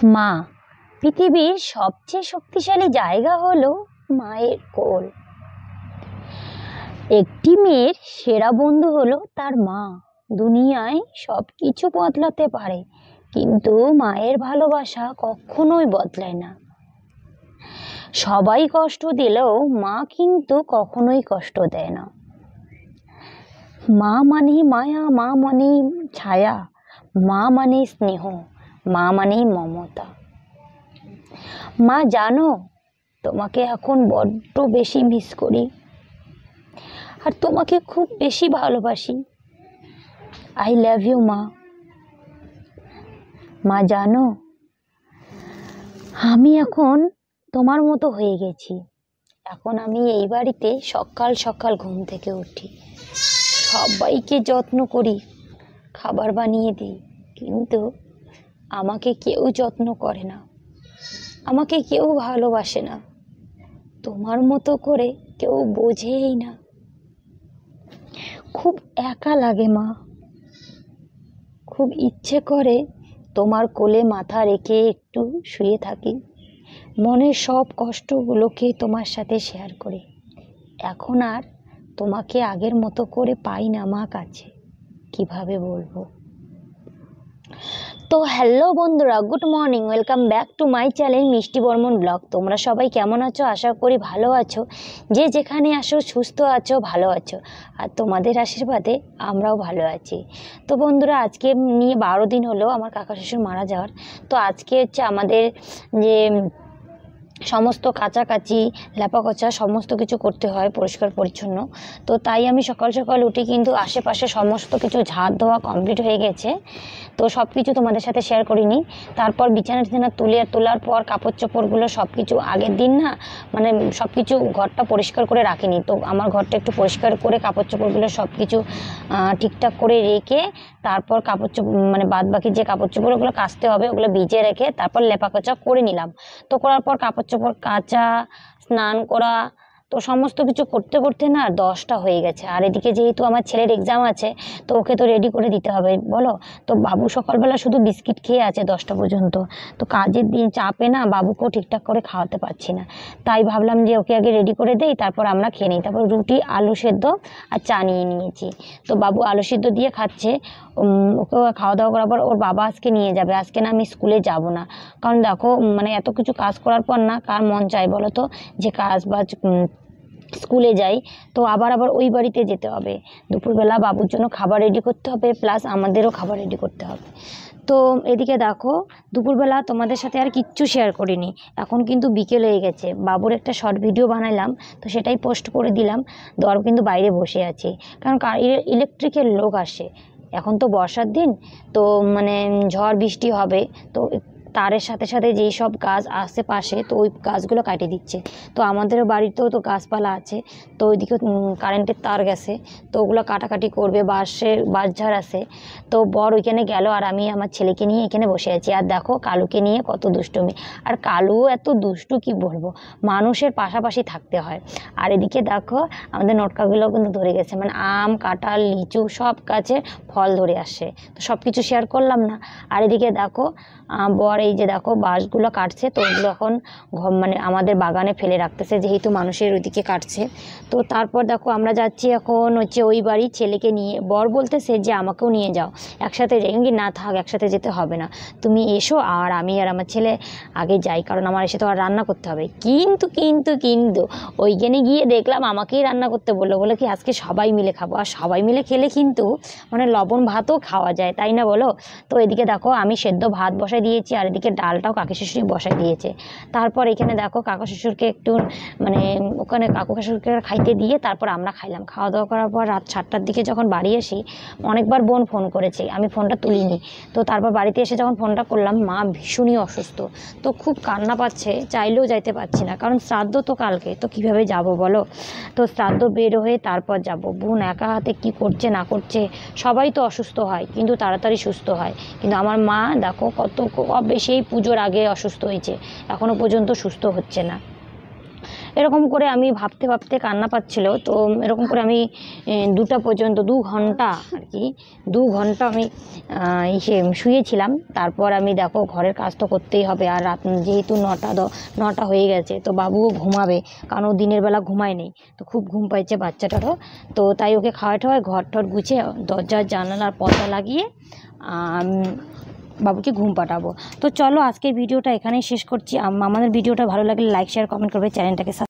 মা পৃথিবীর সবচেয়ে শক্তিশালী জায়গা হলো মায়ের কোল। একটি মেয়ের সেরা বন্ধু হলো তার মা। দুনিয়ায় সব কিছু বদলাতে পারে, কিন্তু মায়ের ভালোবাসা কখনোই বদলায় না। সবাই কষ্ট দিলেও মা কিন্তু কখনোই কষ্ট দেয় না। মা মানে মায়া, মা মানে ছায়া, মা মানে স্নেহ, মা মানে মমতা। মা জানো, তোমাকে এখন বড্ড বেশি মিস করি, আর তোমাকে খুব বেশি ভালোবাসি। আই লাভ ইউ মা। মা জানো, আমি এখন তোমার মতো হয়ে গেছি। এখন আমি এই বাড়িতে সকাল সকাল ঘুম থেকে উঠি, সবাইকে যত্ন করি, খাবার বানিয়ে দিই, কিন্তু আমাকে কেউ যত্ন করে না, আমাকে কেউ ভালোবাসে না, তোমার মতো করে কেউ বোঝেই না। খুব একা লাগে মা, খুব ইচ্ছে করে তোমার কোলে মাথা রেখে একটু শুয়ে থাকি, মনের সব কষ্টগুলোকে তোমার সাথে শেয়ার করে। এখন আর তোমাকে আগের মতো করে পাই না মা কাছে, কিভাবে বলবো। তো হ্যালো বন্ধুরা, good morning, welcome back to my channel মিষ্টি বর্মন ব্লগ। তোমরা সবাই কেমন আছো? আশা করি ভালো আছো। যে যেখানে আসো সুস্থ আছো, ভালো আছো, আর তোমাদের আশীর্বাদে আমরাও ভালো আছি। তো বন্ধুরা, আজকে নিয়ে 12 দিন হলো আমার কাকা শ্বশুর মারা যাওয়ার। তো আজকে হচ্ছে আমাদের যে সমস্ত কাচাকাচি লেপাকচা সমস্ত কিছু করতে হয়, পরিষ্কার পরিচ্ছন্ন। তো তাই আমি সকাল সকাল উঠে কিন্তু আশেপাশে সমস্ত কিছু ঝাড় দেওয়া কমপ্লিট হয়ে গেছে। তো সব কিছু তোমাদের সাথে শেয়ার করিনি। তারপর বিছানা টিছানা তোলার পর কাপড় চোপড়গুলো সব কিছু আগের দিন না, মানে সব কিছু ঘরটা পরিষ্কার করে রাখিনি। তো আমার ঘরটা একটু পরিষ্কার করে কাপড় চোপড়গুলো সব কিছু ঠিকঠাক করে রেখে তারপর কাপড় চোপড় মানে বাদ বাকি যে কাপড় চোপড় ওগুলো কাচতে হবে ওগুলো ভিজিয়ে রেখে তারপর লেপাকচা করে নিলাম। তো করার পর কাপড় চোপড় কাচা, স্নান করা, তো সমস্ত কিছু করতে করতে না 10টা হয়ে গেছে। আর এদিকে যেহেতু আমার ছেলের এক্সাম আছে, তো ওকে তো রেডি করে দিতে হবে বলো। তো বাবু সকালবেলা শুধু বিস্কিট খেয়ে আছে 10টা পর্যন্ত। তো কাজের দিন চাপে না বাবুকেও ঠিকঠাক করে খাওয়াতে পারছি না, তাই ভাবলাম যে ওকে আগে রেডি করে দেই, তারপর আমরা খেয়ে নিই। তারপর রুটি, আলু সেদ্ধ আর চা নিয়ে নিয়েছি। তো বাবু আলু সেদ্ধ দিয়ে খাচ্ছে। ওকে খাওয়া দাওয়া করার পর ওর বাবা আজকে নিয়ে যাবে। আজকে না আমি স্কুলে যাব না, কারণ দেখো মানে এত কিছু কাজ করার পর না কার মন চায় বলো তো যে কাজ বাজ স্কুলে যাই। তো আবার ওই বাড়িতে যেতে হবে। দুপুরবেলা বাবুর জন্য খাবার রেডি করতে হবে, প্লাস আমাদেরও খাবার রেডি করতে হবে। তো এদিকে দেখো, দুপুরবেলা তোমাদের সাথে আর কিচ্ছু শেয়ার করিনি। এখন কিন্তু বিকেল হয়ে গেছে। বাবুর একটা শর্ট ভিডিও বানালাম, তো সেটাই পোস্ট করে দিলাম। দর কিন্তু বাইরে বসে আছে, কারণ ইলেকট্রিকের লোক আসে। এখন তো বর্ষার দিন, তো মানে ঝড় বৃষ্টি হবে, তো তারের সাথে সাথে যেই সব গাছ আশেপাশে, তো ওই গাছগুলো কাটিয়ে দিচ্ছে। তো আমাদেরও বাড়িতেও তো গাছপালা আছে, তো ওইদিকে কারেন্টের তার গেছে, তো ওগুলো কাটাকাটি করবে। বাঁশঝাড় আছে। তো বর ওইখানে গেল, আর আমি আমার ছেলেকে নিয়ে এখানে বসে আছি। আর দেখো কালুকে নিয়ে কত দুষ্টুমি। আর কালু এত দুষ্টু কি বলবো, মানুষের পাশাপাশি থাকতে হয়। আর এদিকে দেখো আমাদের নটকাগুলো কিন্তু ধরে গেছে, মানে আম, কাঁঠাল, লিচু সব গাছে ফল ধরে আসে। তো সব কিছু শেয়ার করলাম না। আর এদিকে দেখো বর এই যে দেখো বাঁশগুলো কাটছে, তো ওগুলো এখন মানে আমাদের বাগানে ফেলে রাখতেছে, যেহেতু মানুষের ওইদিকে কাটছে। তো তারপর দেখো আমরা যাচ্ছি এখন হচ্ছে ওই বাড়ি ছেলেকে নিয়ে। বর বলতেছে যে আমাকেও নিয়ে যাও, একসাথে যাই। না থাক, একসাথে যেতে হবে না, তুমি এসো, আর আমি আর আমার ছেলে আগে যাই, কারণ আমার এসে তো আর রান্না করতে হবে। কিন্তু কিন্তু কিন্তু ওইখানে গিয়ে দেখলাম আমাকেই রান্না করতে বলে কি আজকে সবাই মিলে খাবো। আর সবাই মিলে খেলে কিন্তু মানে লবণ ভাতও খাওয়া যায়, তাই না বলো? তো এদিকে দেখো আমি সেদ্ধ ভাত বসাই দিয়েছি, আর এদিকে ডালটাও কাকি শ্বশুর বসাই দিয়েছে। তারপর এখানে দেখো কাকা শ্বশুরকে একটু মানে ওখানে কাকু শ্বশুরকে খাইতে দিয়ে তারপর আমরা খাইলাম। খাওয়া দাওয়া করার পর রাত 7টার দিকে যখন বাড়ি আসি, অনেকবার বোন ফোন করেছে, আমি ফোনটা তুলিনি। তো তারপর বাড়িতে এসে যখন ফোনটা করলাম, মা ভীষণই অসুস্থ, তো খুব কান্না পাচ্ছে, চাইলেও যাইতে পারছি না, কারণ শ্রাদ্ধ তো কালকে, তো কিভাবে যাব বলো। তো শ্রাদ্ধ বের হয়ে তারপর যাব। বোন একা হাতে কি করছে না করছে, সবাই তো অসুস্থ হয় কিন্তু তাড়াতাড়ি সুস্থ হয়, কিন্তু আমার মা দেখো কত বেশি পুজোর আগে অসুস্থ হয়েছে, এখনও পর্যন্ত সুস্থ হচ্ছে না। এরকম করে আমি ভাবতে ভাবতে কান্না পাচ্ছিল। তো এরকম করে আমি 2টা পর্যন্ত 2 ঘন্টা আর কি 2 ঘন্টা আমি শুয়েছিলাম। তারপর আমি দেখো ঘরের কাজ তো করতেই হবে, আর রাত যেহেতু 9টা হয়ে গেছে, তো বাবুও ঘুমাবে, কারণ ও দিনের বেলা ঘুমায় নেই, তো খুব ঘুম পাইছে বাচ্চাটারও। তো তাই ওকে খাওয়াই ঘর টর গুছিয়ে দরজার জানালার পর্দা লাগিয়ে বাবুকে ঘুম পাঠাবো। তো চলো আজকের ভিডিওটা এখানেই শেষ করছি। আমাদের ভিডিওটা ভালো লাগলে লাইক শেয়ার কমেন্ট করবে, চ্যানেলটাকে